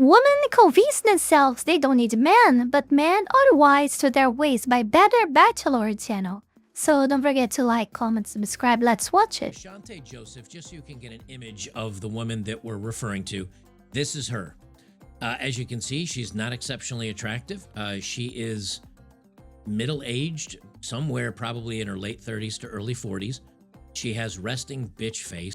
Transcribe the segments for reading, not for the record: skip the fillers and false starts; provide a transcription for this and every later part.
Women convince themselves they don't need men, but men are wise to their ways by Better Bachelor channel. So don't forget to like, comment, subscribe. Let's watch it. Shante Joseph, just so you can get an image of the woman that we're referring to. This is her. As you can see, she's not exceptionally attractive. She is middle-aged, somewhere probably in her late 30s to early 40s. She has resting bitch face.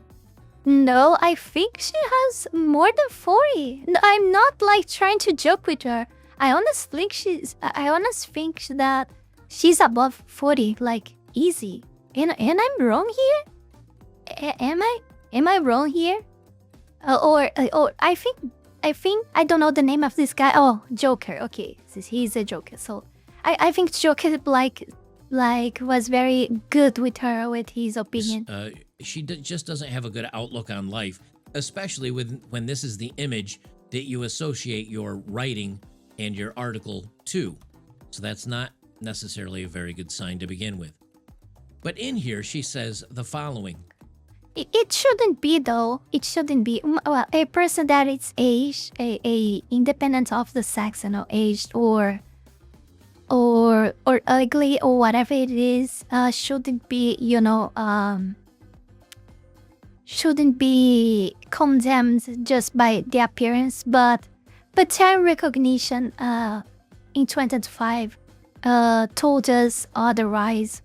No, I think she has more than 40. No, I'm not like trying to joke with her. I honestly think that she's above 40, like easy. And I'm wrong here? Am I wrong here? Or I think I don't know the name of this guy. Oh, Joker. Okay, he's a Joker. So I think Joker like was very good with her, with his opinion. She just doesn't have a good outlook on life, especially when this is the image that you associate your writing and your article to. So that's not necessarily a very good sign to begin with. But in here, she says the following. It shouldn't be, though. It shouldn't be. Well, a person that is aged, a independent of the sex, aged or ugly or whatever it is, shouldn't be, shouldn't be condemned just by the appearance, but pattern recognition in 2025 told us otherwise,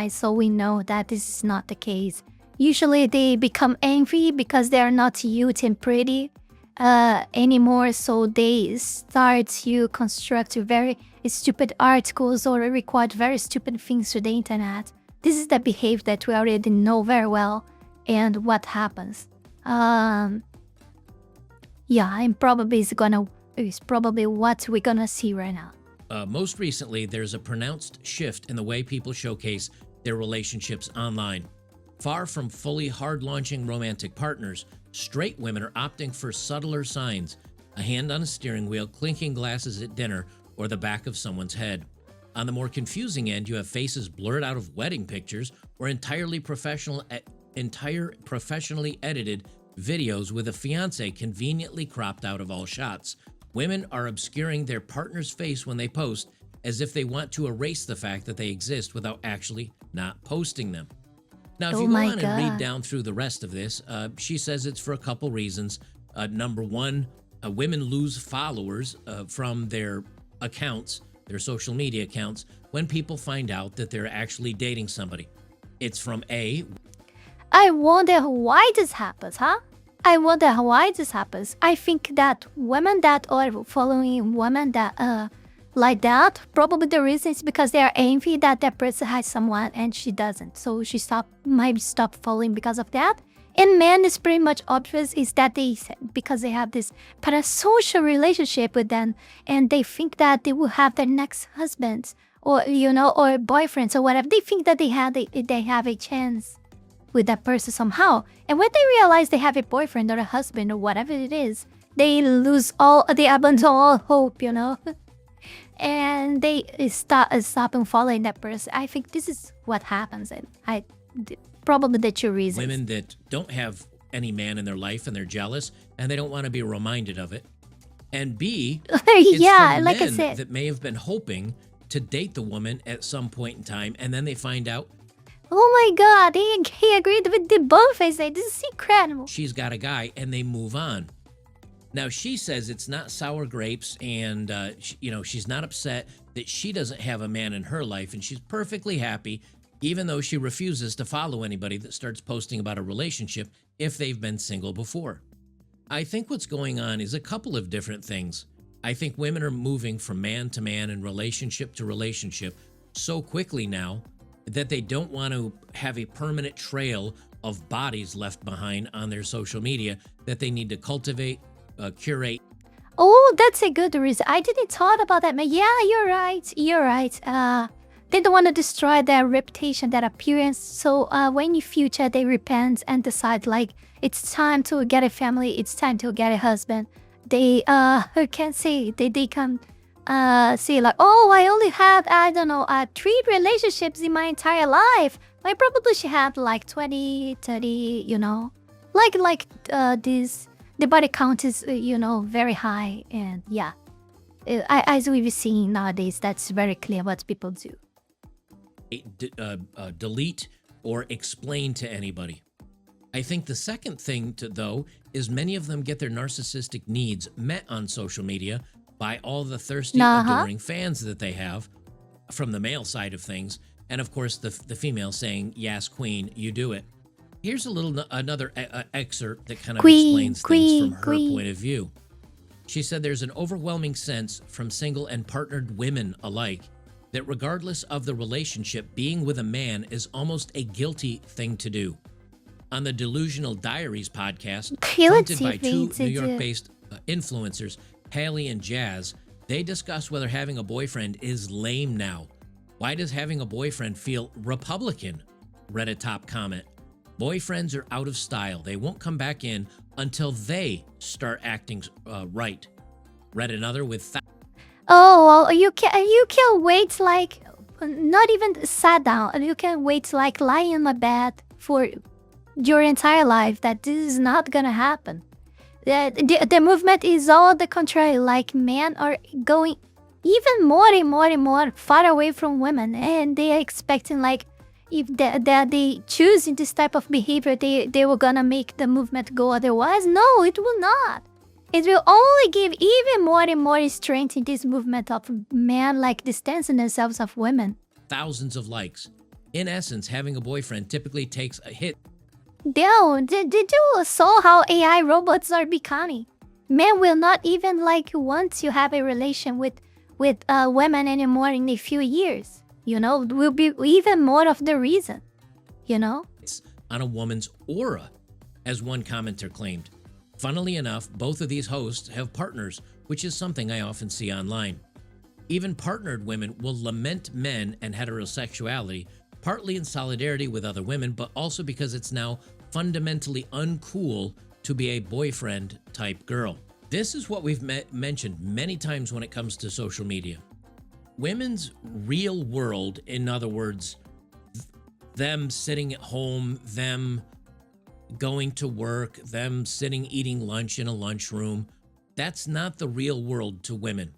so we know that this is not the case. Usually they become angry because they are not cute and pretty anymore, so they start to construct very stupid articles or record very stupid things to the internet. This is the behavior that we already know very well. And what happens? Yeah, and probably is probably what we're gonna see right now. Most recently, there's a pronounced shift in the way people showcase their relationships online. Far from fully hard-launching romantic partners, straight women are opting for subtler signs: a hand on a steering wheel, clinking glasses at dinner, or the back of someone's head. On the more confusing end, you have faces blurred out of wedding pictures or entire professionally edited videos with a fiancé conveniently cropped out of all shots. Women are obscuring their partner's face when they post, as if they want to erase the fact that they exist without actually not posting them. Now, if you go on and read down through the rest of this, she says it's for a couple reasons. Number one, women lose followers from their accounts, their social media accounts, when people find out that they're actually dating somebody. It's from A. I wonder why this happens, huh? I wonder why this happens. I think that women that are following women that like that, probably the reason is because they are envy that that person has someone and she doesn't. So she might stop following because of that. And men is pretty much obvious is that because they have this parasocial relationship with them and they think that they will have their next husbands or or boyfriends or whatever. They think that they have a chance with that person somehow. And when they realize they have a boyfriend or a husband or whatever it is, they abandon all hope, and they stop following that person. I think this is what happens, and probably the two reasons. Women that don't have any man in their life and they're jealous and they don't want to be reminded of it. And B, yeah, like men I said, that may have been hoping to date the woman at some point in time, and then they find out, oh my God, he agreed with the both. I say, this is incredible. She's got a guy, and they move on. Now, she says it's not sour grapes, and, she's not upset that she doesn't have a man in her life, and she's perfectly happy, even though she refuses to follow anybody that starts posting about a relationship if they've been single before. I think what's going on is a couple of different things. I think women are moving from man to man and relationship to relationship so quickly now that they don't want to have a permanent trail of bodies left behind on their social media that they need to cultivate, curate. Oh, that's a good reason. I didn't thought about that, man. Yeah, you're right. They don't want to destroy their reputation, their appearance. So when in future they repent and decide like it's time to get a family, it's time to get a husband, they can say they can say like, oh, I only had 3 relationships in my entire life. I probably should have like 20, 30, like the body count is, very high. And yeah, as we've seen nowadays, that's very clear what people do. Delete or explain to anybody. I think the second thing, though, is many of them get their narcissistic needs met on social media by all the thirsty, adoring fans that they have from the male side of things. And of course, the female saying, yes, queen, you do it. Here's another excerpt that kind of explains things from her point of view. She said there's an overwhelming sense from single and partnered women alike that regardless of the relationship, being with a man is almost a guilty thing to do. On the Delusional Diaries podcast, fronted by two New York-based influencers, Haley and Jazz, they discuss whether having a boyfriend is lame now. Why does having a boyfriend feel Republican? Read a top comment. Boyfriends are out of style. They won't come back in until they start acting right. Read another with... Oh, well, you can wait like... Not even sat down. You can wait like lie in my bed for your entire life that this is not gonna happen. The movement is all the contrary. Like men are going even more and more and more far away from women, and they are expecting like if they choosing this type of behavior, they were gonna make the movement go otherwise. No, it will not. It will only give even more and more strength in this movement of men like distancing themselves of women. Thousands of likes. In essence, having a boyfriend typically takes a hit. Did you saw how AI robots are becoming? Men will not even like want to have a relation with women anymore in a few years. Will be even more of the reason. It's on a woman's aura, as one commenter claimed. Funnily enough, both of these hosts have partners, which is something I often see online. Even partnered women will lament men and heterosexuality, partly in solidarity with other women, but also because it's now fundamentally uncool to be a boyfriend-type girl. This is what we've mentioned many times when it comes to social media. Women's real world, in other words, them sitting at home, them going to work, them sitting eating lunch in a lunchroom, that's not the real world to women.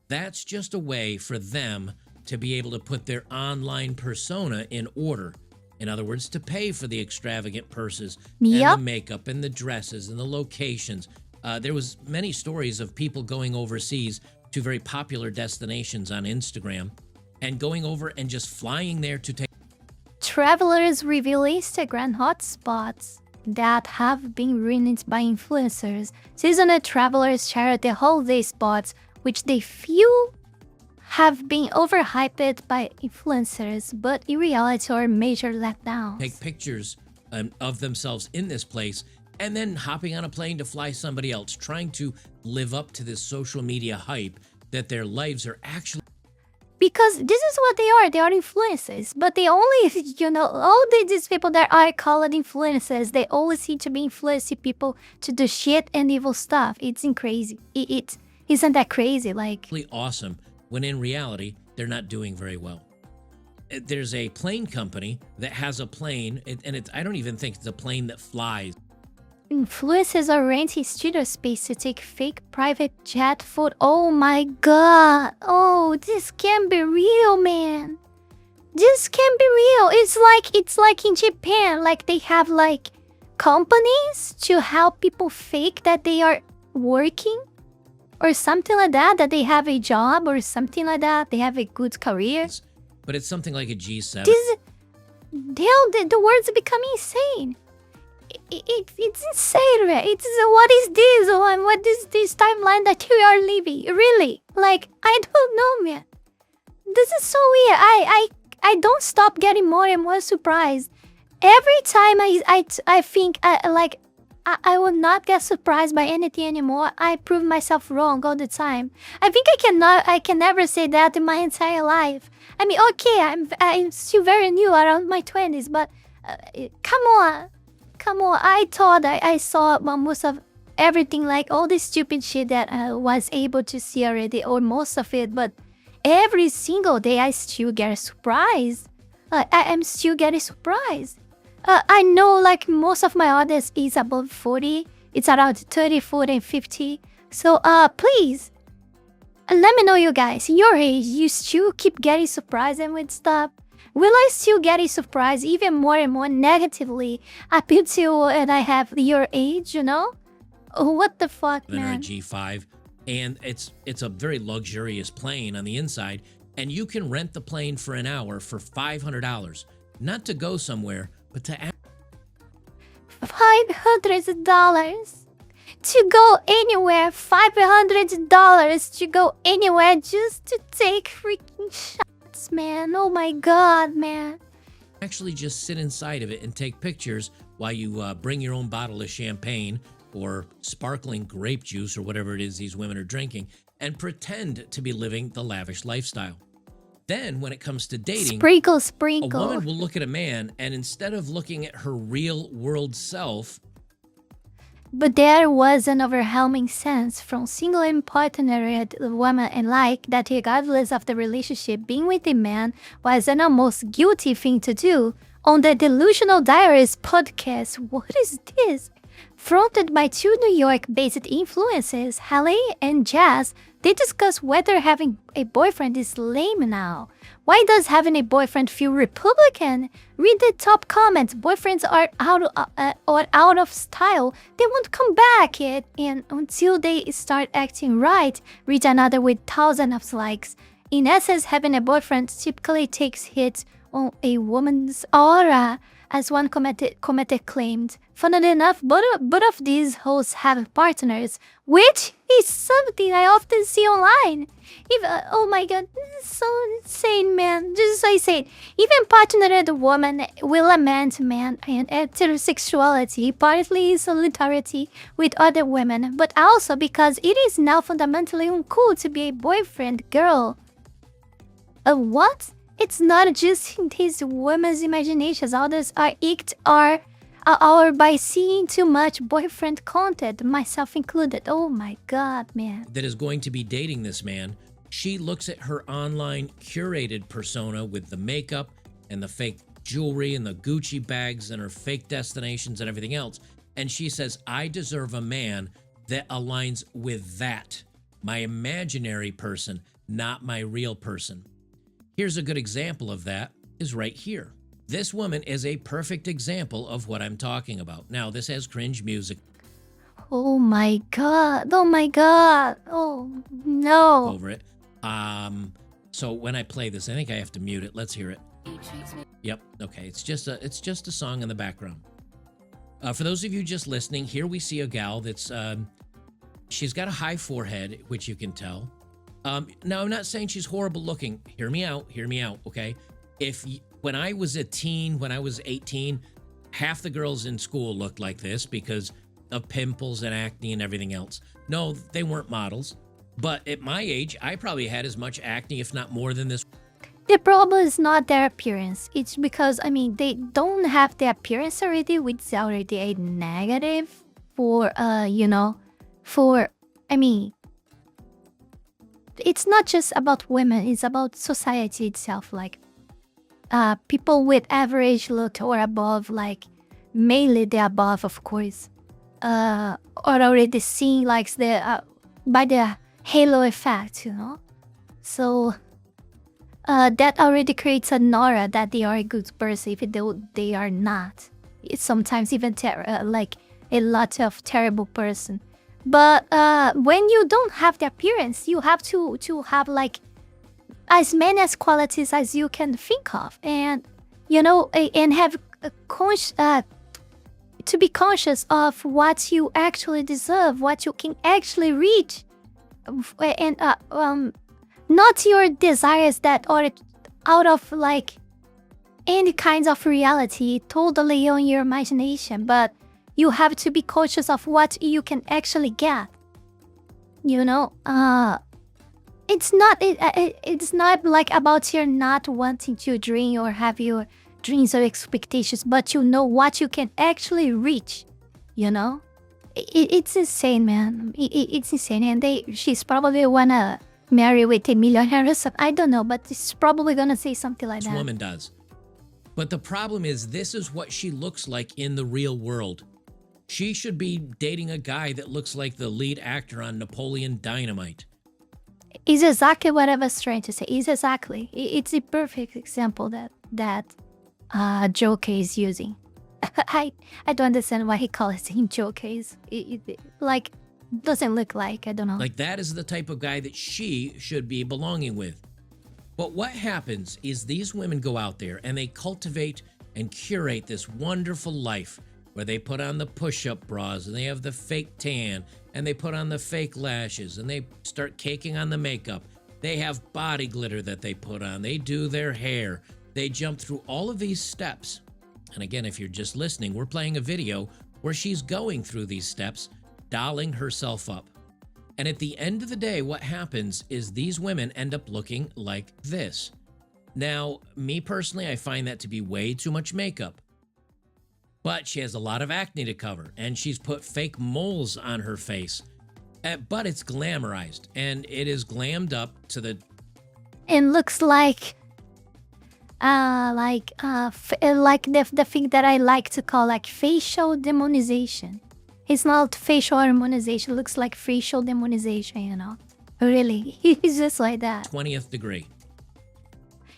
That's just a way for them to be able to put their online persona in order. In other words, to pay for the extravagant purses and the makeup and the dresses and the locations. There was many stories of people going overseas to very popular destinations on Instagram and going over and just flying there to take... Travelers reveal Instagram hotspots that have been ruined by influencers. Seasonal travelers share their holiday spots, which they feel have been overhyped by influencers, but in reality are major letdowns. Take pictures of themselves in this place and then hopping on a plane to fly somebody else, trying to live up to this social media hype that their lives are actually... Because this is what they are influencers, but they only, all these people that are called influencers, they always seem to be influencing people to do shit and evil stuff. It's crazy. Isn't that crazy? Like... awesome, when in reality, they're not doing very well. There's a plane company that has a plane, and I don't even think it's a plane that flies. Influencers are renting studio space to take fake private jet photos. Oh my god. Oh, this can't be real, man. This can't be real. It's like in Japan, like they have like companies to help people fake that they are working or something like that they have a job or something like that. They have a good career. But it's something like a G7. The words are becoming insane. It's insane, man. What is this? What is this timeline that you are living? Really? Like, I don't know, man. This is so weird. I don't stop getting more and more surprised. Every time I think I will not get surprised by anything anymore. I prove myself wrong all the time. I think I can never say that in my entire life. I mean, okay, I'm still very new, around my 20s, but come on. I thought I saw most of everything, like all this stupid shit that I was able to see already, or most of it, but every single day I still get surprised. I am still getting surprised. I know like most of my audience is above 40, It's around 30, 40, and 50. So please, let me know, you guys, your age, you still keep getting surprised and with stuff. Will I still get surprised even more and more negatively up until and I have your age, you know? What the fuck, man? A G5, and it's a very luxurious plane on the inside, and you can rent the plane for an hour for $500, not to go somewhere, but to $500 to go anywhere. $500 to go anywhere just to take freaking shots, man. Oh my god, man. actually just sit inside of it and take pictures while you bring your own bottle of champagne or sparkling grape juice or whatever it is these women are drinking and pretend to be living the lavish lifestyle. Then when it comes to dating, sprinkle. a woman will look at a man and instead of looking at her real world self. But there was an overwhelming sense from single and partnered women alike that regardless of the relationship, being with a man was an almost guilty thing to do. On the Delusional Diaries podcast, what is this? Fronted by two New York-based influences, Haley and Jazz, they discuss whether having a boyfriend is lame now. Why does having a boyfriend feel Republican? Read the top comments. Boyfriends are out of style. They won't come back yet, and until they start acting right. Read another with thousands of likes. In essence, having a boyfriend typically takes hits on a woman's aura, as one commenter claimed. Funnily enough, both of these hosts have partners, which is something I often see online. Oh my god, this is so insane, man. Just so I say, even partnered women will lament man and heterosexuality, partly in solidarity with other women, but also because it is now fundamentally uncool to be a boyfriend girl. What? It's not just in these women's imaginations. Others are icked or by seeing too much boyfriend content, myself included. Oh my god, man. That is going to be dating this man. She looks at her online curated persona with the makeup and the fake jewelry and the Gucci bags and her fake destinations and everything else. And she says, I deserve a man that aligns with that. My imaginary person, not my real person. Here's a good example of that is right here. This woman is a perfect example of what I'm talking about. Now, this has cringe music. Oh my god. Oh my god. Oh no. Over it. So when I play this, I think I have to mute it. Let's hear it. Yep. Okay. It's just a song in the background. For those of you just listening, here we see a gal that's she's got a high forehead, which you can tell. Now, I'm not saying she's horrible looking. Hear me out, okay? When I was a teen, when I was 18, half the girls in school looked like this because of pimples and acne and everything else. No, they weren't models. But at my age, I probably had as much acne, if not more than this. The problem is not their appearance. It's because, I mean, they don't have the appearance already, which is already a negative for, it's not just about women, it's about society itself. Like, people with average look or above, like, mainly the above, of course, are already seen, like, by the halo effect, you know? So, that already creates an aura that they are a good person, even they are not. It's sometimes even like a lot of terrible person. But when you don't have the appearance, you have to have like as many as qualities as you can think of, and and have to be conscious of what you actually deserve, what you can actually reach, and not your desires that are out of like any kinds of reality, totally on your imagination, but you have to be cautious of what you can actually get. It's not like about your not wanting to dream or have your dreams or expectations, but what you can actually reach. It's insane, man. It's insane, and she's probably wanna marry with a millionaire or something. I don't know, but she's probably gonna say something like that. This woman does. But the problem is, this is what she looks like in the real world. She should be dating a guy that looks like the lead actor on Napoleon Dynamite. It's exactly what I was trying to say. It's exactly. It's a perfect example that Joker is using. I don't understand why he calls him Jokers. Like, doesn't look like, I don't know. Like, that is the type of guy that she should be belonging with. But what happens is these women go out there and they cultivate and curate this wonderful life where they put on the push-up bras and they have the fake tan and they put on the fake lashes and they start caking on the makeup. They have body glitter that they put on. They do their hair. They jump through all of these steps. And again, if you're just listening, we're playing a video where she's going through these steps, dolling herself up. And at the end of the day, what happens is these women end up looking like this. Now, me personally, I find that to be way too much makeup. But she has a lot of acne to cover, and she's put fake moles on her face. But it's glamorized, and it is glammed up to the... And looks like the thing that I like to call like facial demonization. It's not facial harmonization. It looks like facial demonization, you know. Really, it's just like that. 20th degree.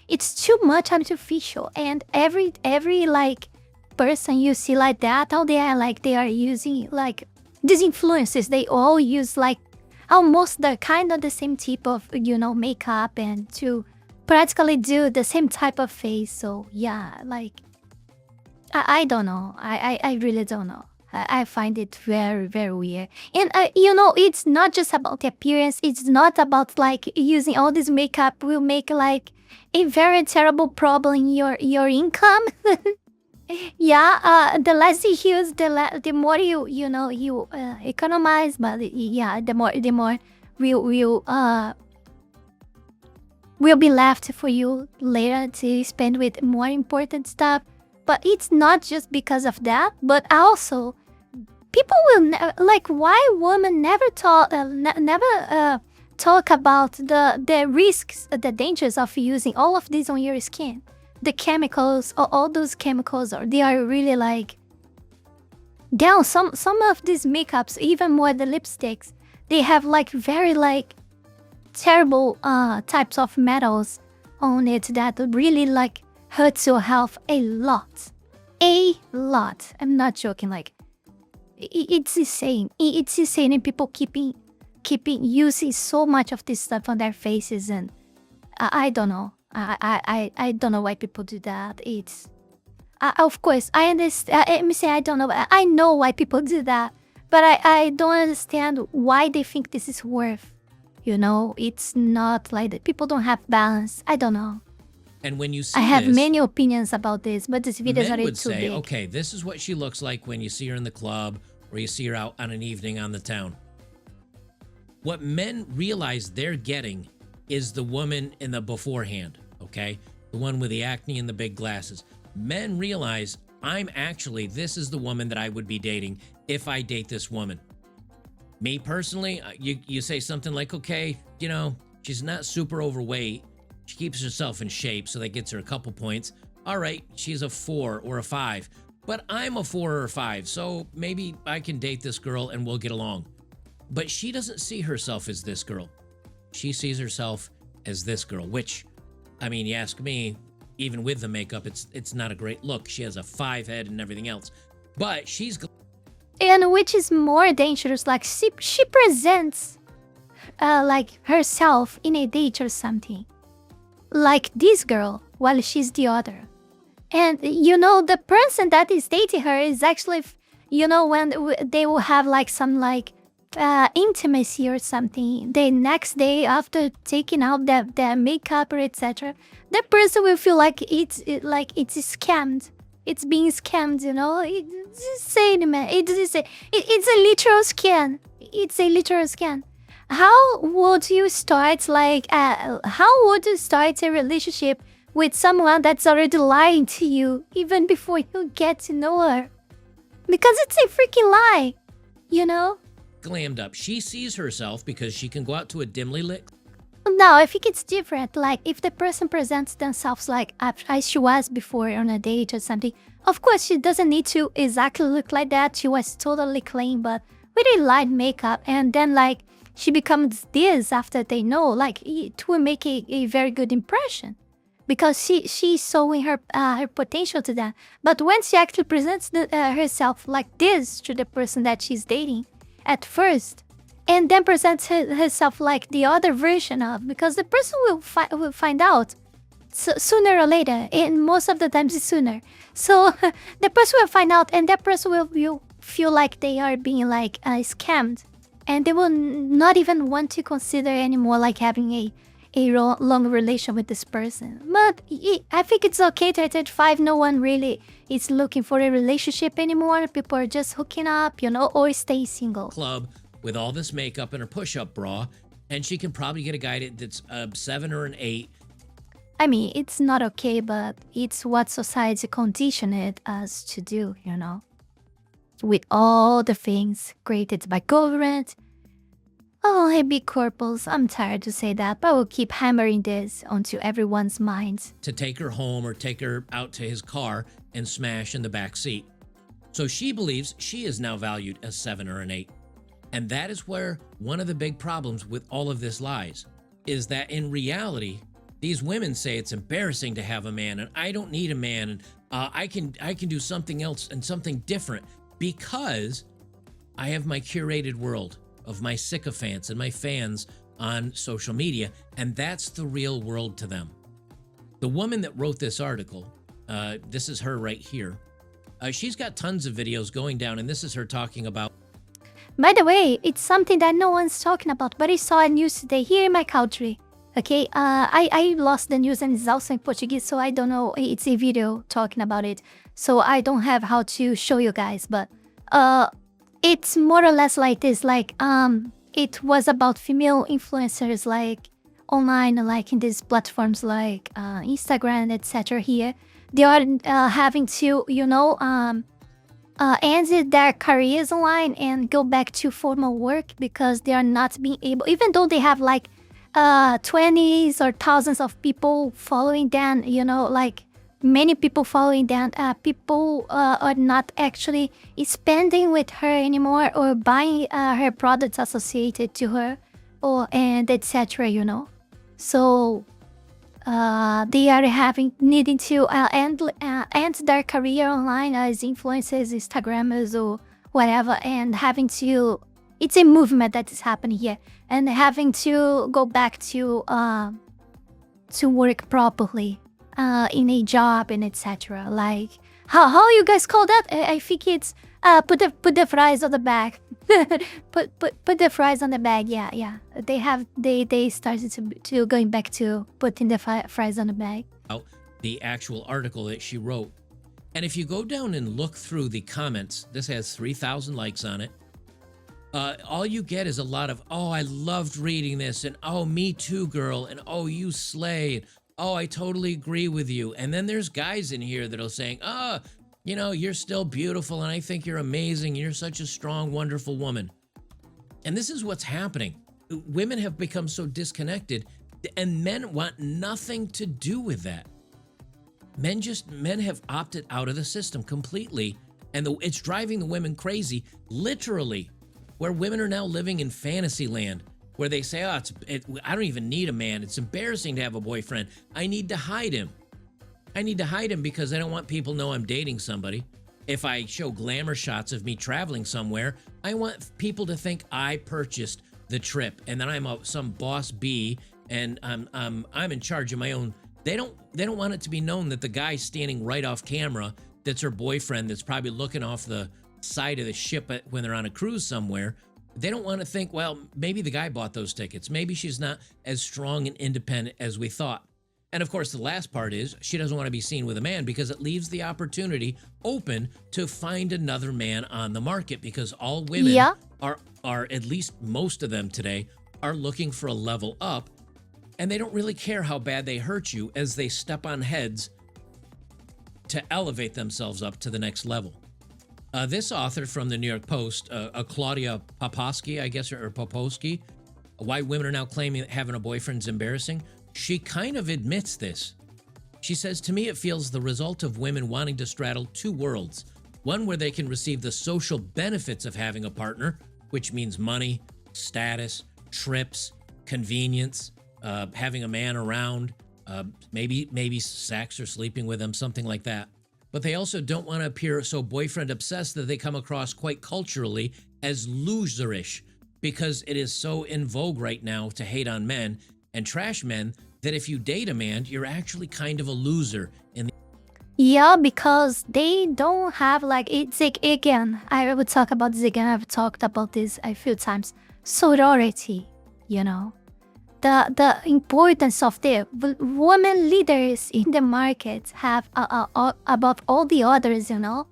It's too much artificial, and every like person you see like that out there, like they are using like these influences. They all use like almost the kind of the same type of, you know, makeup and to practically do the same type of face. So yeah, like I don't know. I really don't know. I find it very, very weird. And you know, it's not just about the appearance. It's not about like using all this makeup will make like a very terrible problem in your income. Yeah, the less you use, the more you economize. But yeah, the more will be left for you later to spend with more important stuff. But it's not just because of that, but also people will like why women never talk about the risks, the dangers of using all of this on your skin. The chemicals, all those chemicals, they are really like down. Some of these makeups, even more the lipsticks, they have like very like terrible types of metals on it that really like hurts your health a lot. I'm not joking. Like it's insane. It's insane, and people keeping using so much of this stuff on their faces, and I don't know. I don't know why people do that. It's of course I understand. Let me say I don't know. I know why people do that, but I don't understand why they think this is worth. You know, it's not like that. People don't have balance. I don't know. And when you see I have this, many opinions about this, but this video is men already would too say, big. okay, this is what she looks like when you see her in the club or you see her out on an evening on the town. What men realize they're getting is the woman in the beforehand, okay? The one with the acne and the big glasses. Men realize, this is the woman that I would be dating if I date this woman. Me personally, you say something like, okay, you know, she's not super overweight. She keeps herself in shape, so that gets her a couple points. All right, she's a 4 or a 5. But I'm a 4 or a 5, so maybe I can date this girl and we'll get along. But she doesn't see herself as this girl. She sees herself as this girl, which, I mean, you ask me, even with the makeup, it's not a great look. She has a 5 head and everything else. But she's... And which is more dangerous, like she presents like herself in a date or something. Like this girl, while she's the other. And, you know, the person that is dating her is actually, you know, when they will have like some like intimacy or something, the next day after taking out their makeup or etc., the person will feel like it's scammed. It's being scammed, you know. It's insane, man. It's insane. It's a literal scam. It's a literal scam. How would you start how would you start a relationship with someone that's already lying to you even before you get to know her? Because it's a freaking lie, you know? Glammed up. She sees herself because she can go out to a dimly lit No, I think it's different. Like, if the person presents themselves like as she was before on a date or something, of course, she doesn't need to exactly look like that. She was totally clean, but with a light makeup. And then, like, she becomes this after they know. Like, it will make a very good impression. Because she's showing her her potential to that. But when she actually presents herself like this to the person that she's dating at first, and then presents herself like the other version of, because the person will find out sooner or later, and most of the times it's sooner. So the person will find out, and that person will feel like they are being like scammed, and they will not even want to consider anymore like having a long relation with this person. But I think it's okay to at 35. No one really is looking for a relationship anymore. People are just hooking up, you know, or stay single. Club with all this makeup and her push-up bra, and she can probably get a guy that's a 7 or an 8. I mean, it's not okay, but it's what society conditioned us to do, you know, with all the things created by government. Oh, hey, big corpals, I'm tired to say that, but we'll keep hammering this onto everyone's minds. To take her home or take her out to his car and smash in the back seat. So she believes she is now valued as 7 or an 8. And that is where one of the big problems with all of this lies, is that in reality, these women say it's embarrassing to have a man, and I don't need a man, and I can do something else and something different because I have my curated world of my sycophants and my fans on social media, and that's the real world to them. The woman that wrote this article, this is her right here. She's got tons of videos going down, and this is her talking about. By the way, it's something that no one's talking about, but I saw a news today here in my country. Okay, I lost the news, and it's also in Portuguese, so I don't know. It's a video talking about it, so I don't have how to show you guys, but it's more or less like this. Like, it was about female influencers, like online, like in these platforms like Instagram, etc. Here, they are having to, you know, end their careers online and go back to formal work because they are not being able, even though they have like 20s or thousands of people following them, you know, like many people following them, people are not actually spending with her anymore or buying her products associated to her, or and etc. You know, so they are needing to end their career online as influencers, Instagrammers, or whatever, and having to. It's a movement that is happening here, and having to go back to work properly in a job and etc. Like how you guys call that? I think it's put the fries on the bag. put the fries on the bag. Yeah. They started to going back to putting the fries on the bag. The actual article that she wrote, and if you go down and look through the comments, this has 3,000 likes on it. All you get is a lot of, oh, I loved reading this, and oh, me too, girl, and oh, you slay, and oh, I totally agree with you. And then there's guys in here that'll saying, oh, you know, you're still beautiful, and I think you're amazing, and you're such a strong, wonderful woman. And this is what's happening. Women have become so disconnected, and men want nothing to do with that. Men have opted out of the system completely, and it's driving the women crazy, literally. Where women are now living in fantasy land, where they say, oh, I don't even need a man. It's embarrassing to have a boyfriend. I need to hide him. I need to hide him because I don't want people to know I'm dating somebody. If I show glamour shots of me traveling somewhere, I want people to think I purchased the trip and that I'm some boss bee and I'm in charge of my own. They don't want it to be known that the guy standing right off camera, that's her boyfriend, that's probably looking off the side of the ship when they're on a cruise somewhere. They don't want to think, well, maybe the guy bought those tickets. Maybe she's not as strong and independent as we thought. And of course, the last part is she doesn't want to be seen with a man because it leaves the opportunity open to find another man on the market, because all women are, at least most of them today, are looking for a level up, and they don't really care how bad they hurt you as they step on heads to elevate themselves up to the next level. This author from the New York Post, Claudia Poposky, I guess, or Poposky, why women are now claiming that having a boyfriend's embarrassing, she kind of admits this. She says, to me, it feels the result of women wanting to straddle two worlds. One where they can receive the social benefits of having a partner, which means money, status, trips, convenience, having a man around, maybe sex or sleeping with them, something like that. But they also don't want to appear so boyfriend obsessed that they come across quite culturally as loserish, because it is so in vogue right now to hate on men and trash men that if you date a man, you're actually kind of a loser in the Yeah, because they don't have like it's like, again, I would talk about this again. I've talked about this a few times. Sorority, you know, the importance of the women leaders in the market have above all the others, you know.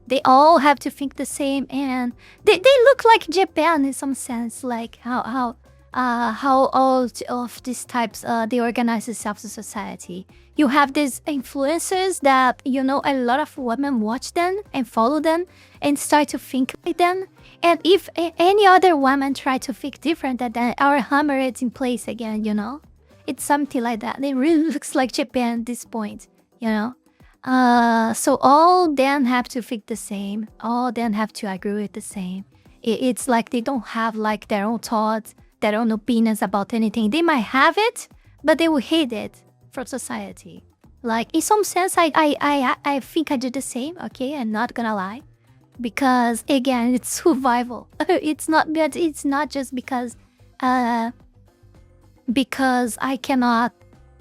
They all have to think the same, and they look like Japan in some sense, like how all of these types they organize themselves as society. You have these influencers that, you know, a lot of women watch them and follow them and start to think like them. And if any other woman try to think different, then our hammer is in place again, you know. It's something like that. It really looks like Japan at this point, you know. So all them have to think the same. All them have to agree with the same. It's like they don't have like their own thoughts, their own opinions about anything. They might have it, but they will hate it for society. Like in some sense, I think I do the same. Okay, I'm not gonna lie, because again, it's survival. It's not just because I cannot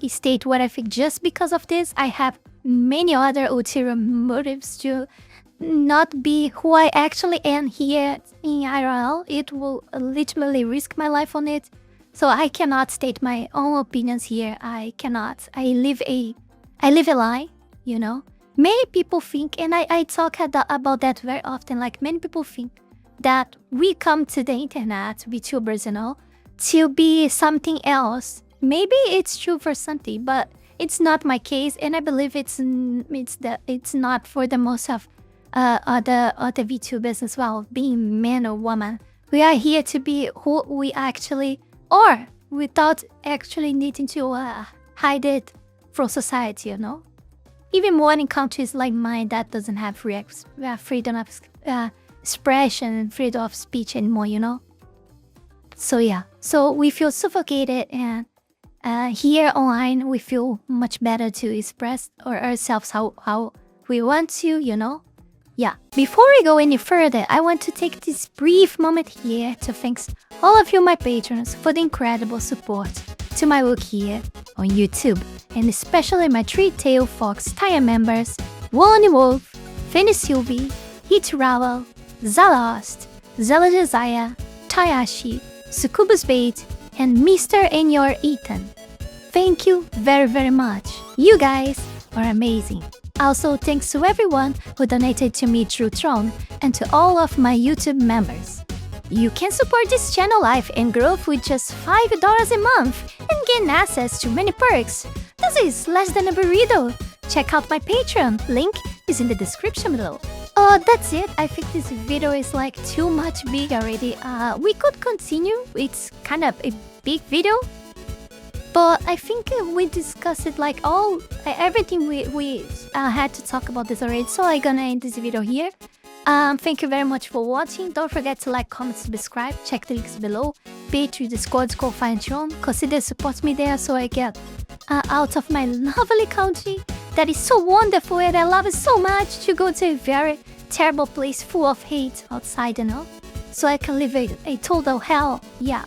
state what I think just because of this. I have many other ulterior motives to not be who I actually am here in IRL. It will literally risk my life on it. So I cannot state my own opinions here. I cannot. I live a lie, you know. Many people think, and I talk about that very often, like many people think that we come to the internet, VTubers, you know, to be something else. Maybe it's true for something, but it's not my case, and I believe it's not for the most of other VTubers as well, being man or woman. We are here to be who we actually are, without actually needing to hide it from society, you know. Even more in countries like mine that doesn't have freedom of expression and freedom of speech anymore, you know. So yeah, so we feel suffocated, and here online we feel much better to express ourselves how we want to, you know. Yeah, before we go any further, I want to take this brief moment here to thank all of you, my patrons, for the incredible support to my work here on YouTube, and especially my Three-Tailed Fox Tier members, One Wolf, Fenny Sylvy, Heath Rowell, Zalost, Zalost, Taiashi, SuccubusBait, and Mr. and your Eaton. Thank you very, very much. You guys are amazing. Also, thanks to everyone who donated to me through Tron, and to all of my YouTube members. You can support this channel life and growth with just $5 a month and gain access to many perks. This is less than a burrito. Check out my Patreon, link is in the description below. That's it. I think this video is like too much big already. We could continue. It's kind of a big video, but I think we discussed it like everything we had to talk about this already. So I'm gonna end this video here. Thank you very much for watching. Don't forget to like, comment, subscribe. Check the links below. Patreon, Discord, Skillfull Friends. Consider support me there so I get out of my lovely country that is so wonderful and I love it so much, to go to a very terrible place full of hate outside, you know, so I can live a total hell. Yeah.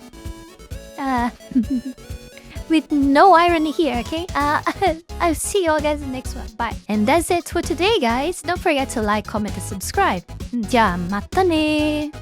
With no irony here, okay? I'll see you all guys in the next one. Bye. And that's it for today, guys. Don't forget to like, comment, and subscribe. Ja, mata ne!